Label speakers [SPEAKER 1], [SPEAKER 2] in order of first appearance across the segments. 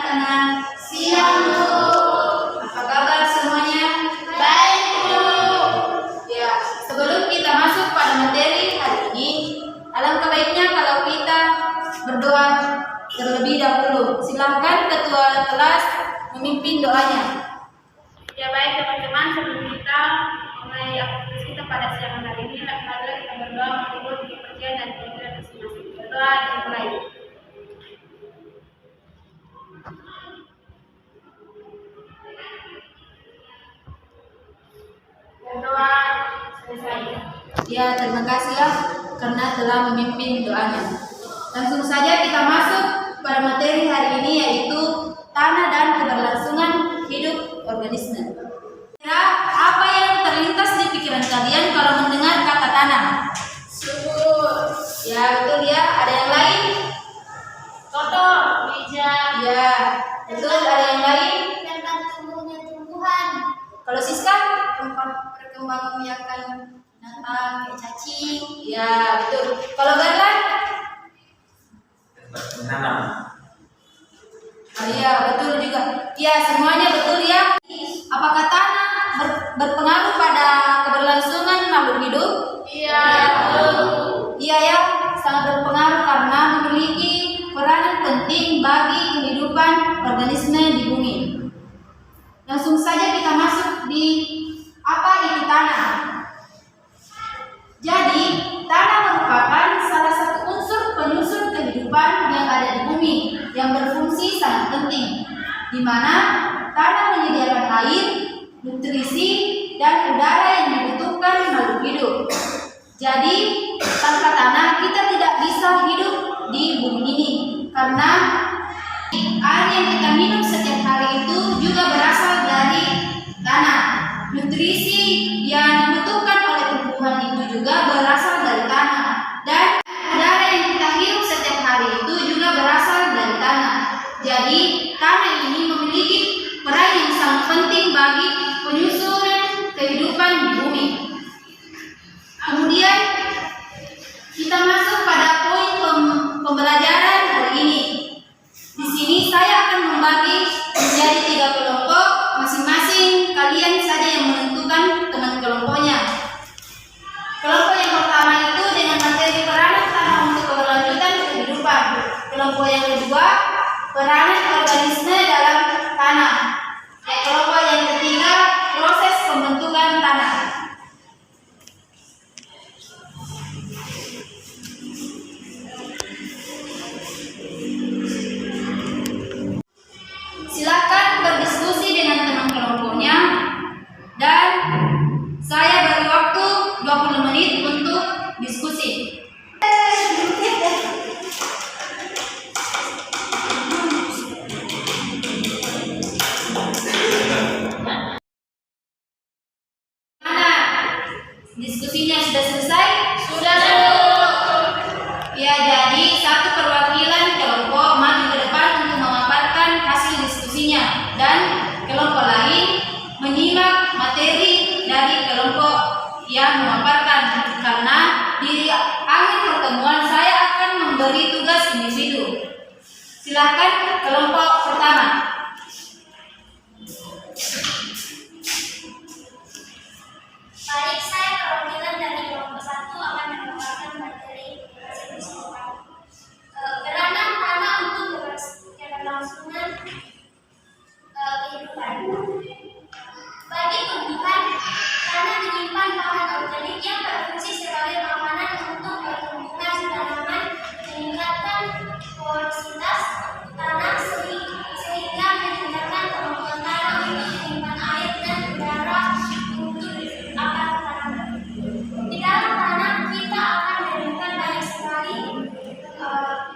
[SPEAKER 1] Tanah. Siang, Bu. Apa kabar semuanya? Baik, Bu. Ya, sebelum kita masuk pada materi hari ini, alangkah baiknya kalau kita berdoa terlebih dahulu. Silakan ketua kelas memimpin doanya.
[SPEAKER 2] Ya baik teman-teman, sebelum kita mulai aktivitas kita pada siang hari ini, marilah kita berdoa menghibur kepercayaan dan pikiran masing-masing. Berdoa dimulai. Berdoa selesai.
[SPEAKER 1] Ya, terima kasih ya karena telah memimpin doanya. Langsung saja kita masuk pada materi hari ini, yaitu tanah dan keberlangsungan hidup organisme. Kira apa yang terlintas di pikiran kalian kalau mendengar kata tanah?
[SPEAKER 2] Subur.
[SPEAKER 1] Ya, betul ya. Ada yang lain?
[SPEAKER 2] Kotor. Bijak.
[SPEAKER 1] Ya, betul. Ada yang lain?
[SPEAKER 2] Tempat tumbuhnya tumbuhan.
[SPEAKER 1] Kalau Siska?
[SPEAKER 2] Tempat perkembangbiakan binatang kayak cacing.
[SPEAKER 1] Ya, betul. Kalau Garlan?
[SPEAKER 3] Tempat menanam.
[SPEAKER 1] Oh, iya, betul juga. Ya, semuanya betul ya. Apakah tanah berpengaruh pada keberlangsungan makhluk hidup?
[SPEAKER 2] Iya, betul.
[SPEAKER 1] Iya ya, sangat berpengaruh karena memiliki peranan penting bagi kehidupan organisme di bumi. Langsung saja kita masuk di apa itu tanah. Jadi, tanah merupakan salah satu unsur penyusun kehidupan yang ada di bumi yang berfungsi sangat penting, di mana tanah menyediakan air, nutrisi, dan udara yang dibutuhkan makhluk hidup. Jadi, tanpa tanah kita tidak bisa hidup di bumi ini, karena air yang kita minum setiap hari itu juga berasal dari tanah. Nutrisi yang dibutuhkan oleh tumbuhan itu juga berasal dari tanah, dan udara yang kita hirup setiap hari itu juga berasal dari tanah. Jadi, tanah ini memiliki peran yang sangat penting bagi penyusunan kehidupan di bumi. Kemudian kita masuk pada poin pembelajaran hari ini. Di sini saya akan membagi menjadi 3 kelompok, masing-masing kalian saja yang menentukan teman kelompoknya. Kelompok yang pertama itu dengan materi peranan tanah untuk keberlanjutan kehidupan. Kelompok yang kedua, peranan organisme dalam tanah. Dan kelompok yang ketiga, proses pembentukan tanah. Silakan berdiskusi dengan teman kelompoknya, dan saya beri waktu 20 menit untuk diskusi. Diskusinya sudah selesai?
[SPEAKER 2] Sudah.
[SPEAKER 1] Ya, jadi satu perwakilan kelompok maju ke depan untuk memaparkan hasil diskusinya, dan kelompok lain menyimak materi dari kelompok yang memaparkan. Karena di akhir pertemuan saya akan memberi tugas individu. Silakan kelompok pertama.
[SPEAKER 2] Baik, saya perwakilan dari kelompok 1 akan memaparkan materi hasil diskusi. Peranan tanah untuk keberlangsungan kehidupan. Bagi tumbuhan, tanah menyimpan bahan organik yang berfungsi sebagai makanan untuk pertumbuhan tanaman, meningkatkan porositas tanah sehingga meningkatkan kemampuan tanah untuk menyimpan air dan udara untuk akar tanaman. Di dalam tanah kita akan menemukan banyak sekali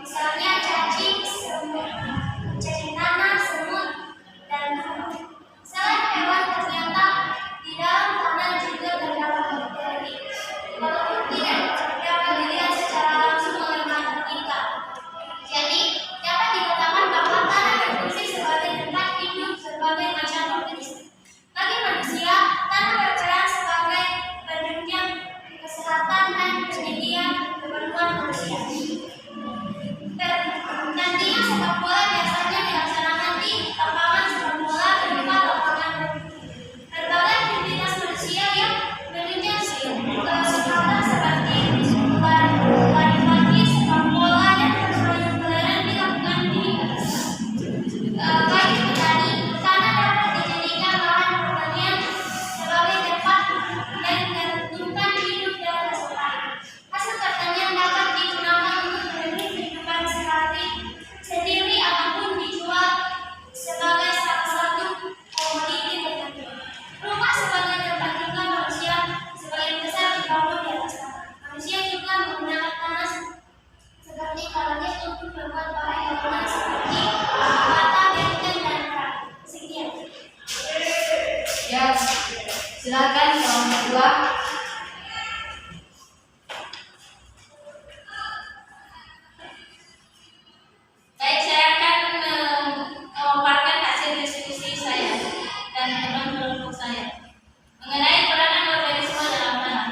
[SPEAKER 2] misalnya cacing tanah,
[SPEAKER 1] Silakan kelompok 2.
[SPEAKER 4] Baik, saya akan memaparkan hasil diskusi saya dan teman kelompok saya mengenai peranan organisme dalam tanah.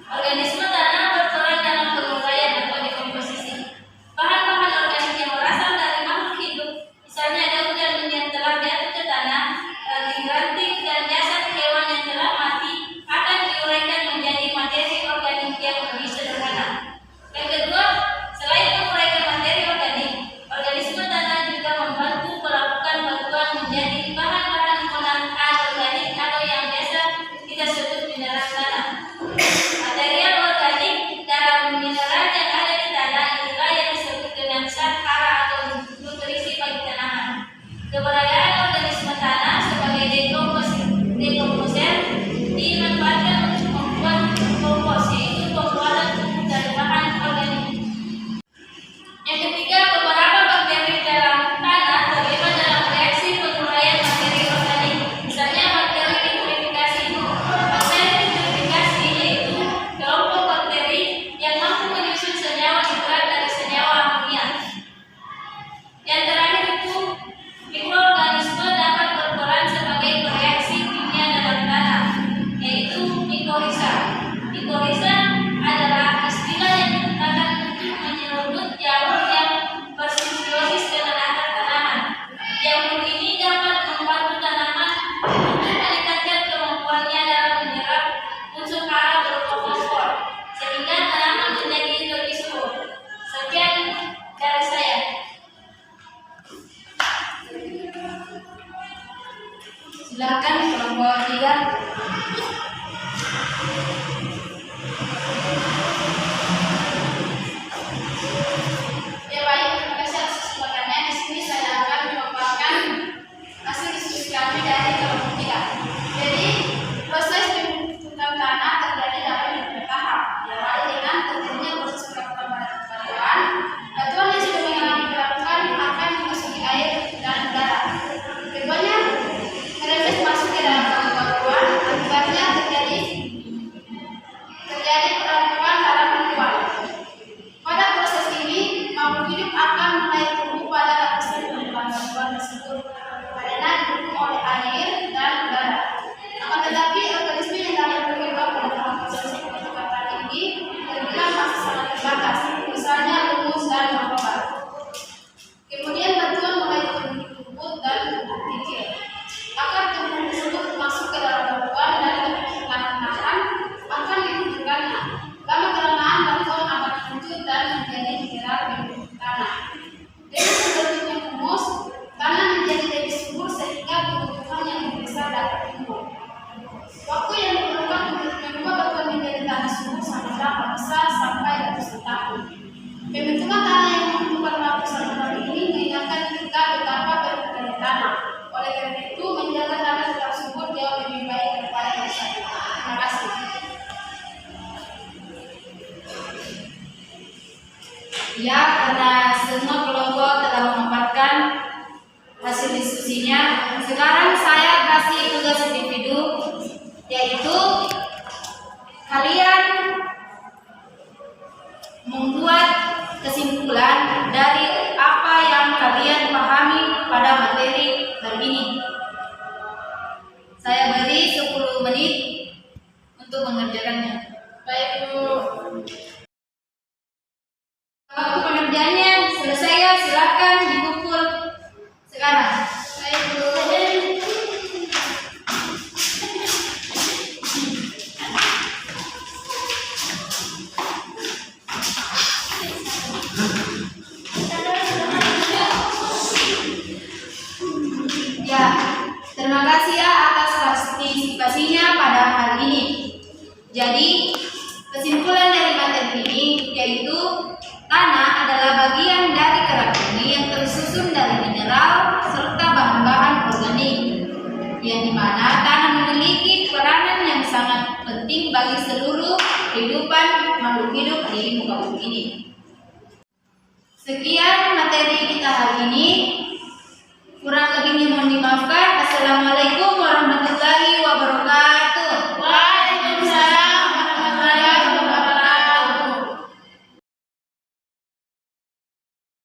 [SPEAKER 4] Organisme tanah berperan dalam penguraian atau dekomposisi bahan-bahan organik yang berasal dari makhluk hidup, misalnya daun dan yang telah jatuh ke tanah, ranting-ranting dan jasad hewan yang telah mati akan diuraikan menjadi materi organik yang lebih sederhana. Yang kedua, selain menguraikan materi organik, organisme tanah juga membantu melakukan bantuan menjadi bahan-bahan anorganik atau yang biasa kita sebut mineral tanah. Material organik dalam mineral yang ada di tanah inilah yang disebut dengan zat hara atau nutrisi bagi tanaman. Keberadaan organisme tanah sebagai dekomposer dimanfaatkan untuk membuat kompos, yaitu pembuatan pupuk dari bahan organik. Yang ketiga, beberapa bakteri dalam tanah terlibat dalam reaksi penguraian materi organik, misalnya bakteri nitrifikasi. Bakteri nitrifikasi yaitu kelompok bakteri yang mampu menyusun senyawa nitrat dari senyawa amonia. Yang terakhir itu, mikroorganisme dapat berperan sebagai bereaksi kimia dalam tanah, yaitu mikorizа. Mikorizа adalah istilah yang digunakan untuk menyebut jamur yang bersimbiosis dengan akar tanaman. Jamur ini dapat membantu tanaman untuk meningkatkan kemampuannya dalam menyerap unsur hara berupa fosfor, sehingga tanaman menjadi lebih subur. Sekian dari saya.
[SPEAKER 1] Silakan kelompok 3.
[SPEAKER 5] Ya baik, terima kasih atas kesempatannya. Di sini saya akan memaparkan hasil diskusi kami dari kelompok 3. Jadi, proses pembentukan tanah terjadi dalam beberapa tahap. Diawali dengan terjadinya proses perakuan batuan. Batuan yang sudah mengalami perakuan akan memasuki air dan udara. Keduanya merembes masuk ke dalam batuan. Akibatnya terjadi perakuan dalam batuan. Pada proses ini, makhluk hidup akan mulai tumbuh pada lapisan permukaan batuan tersebut karena didukung oleh air dan udara. Akan tetapi, organisme yang dapat berkembang pada tahap proses pembentukan ini terbilang masih sangat terbatas, misalnya rumus dan mikroba. Kemudian batuan mulai tumbuh dan tumbuh kecil. Akar tumbuh tersebut masuk ke dalam batuan dan perlahan-lahan akan ditunjukkannya. Lama-kelamaan batuan akan hancur dan menjadi mineral di tanah. Dengan terbentuknya humus, tanah menjadi lebih subur sehingga tumbuhan yang lebih besar dapat tumbuh. Waktu yang diperlukan untuk mengubah batuan menjadi tanah subur sangatlah besar sampai ratusan tahun. Pembentukan tanah yang membutuhkan ratusan tahun ini mengingatkan kita betapa berharganya tanah. Oleh karena itu, menjaga tanah tetap subur jauh lebih baik daripada yang satu. Terima kasih.
[SPEAKER 1] Ya, karena semua kelompok telah memaparkan hasil diskusinya, sekarang saya kasih tugas individu, yaitu kalian membuat kesimpulan dari apa yang kalian pahami pada materi hari ini. Saya beri 10 menit untuk mengerjakannya.
[SPEAKER 5] Baik, Bu.
[SPEAKER 1] Waktu pengerjaannya selesai ya, silakan dikumpul sekarang.
[SPEAKER 5] Baik, Bu.
[SPEAKER 1] Ya, terima kasih ya atas partisipasinya pada hari ini. Jadi, kesimpulan dari materi ini yaitu tanah adalah bagian dari kerak bumi yang tersusun dari mineral serta bahan-bahan organik, yang dimana tanah memiliki peranan yang sangat penting bagi seluruh kehidupan makhluk hidup di muka bumi ini. Sekian materi kita hari ini. Kurang lebih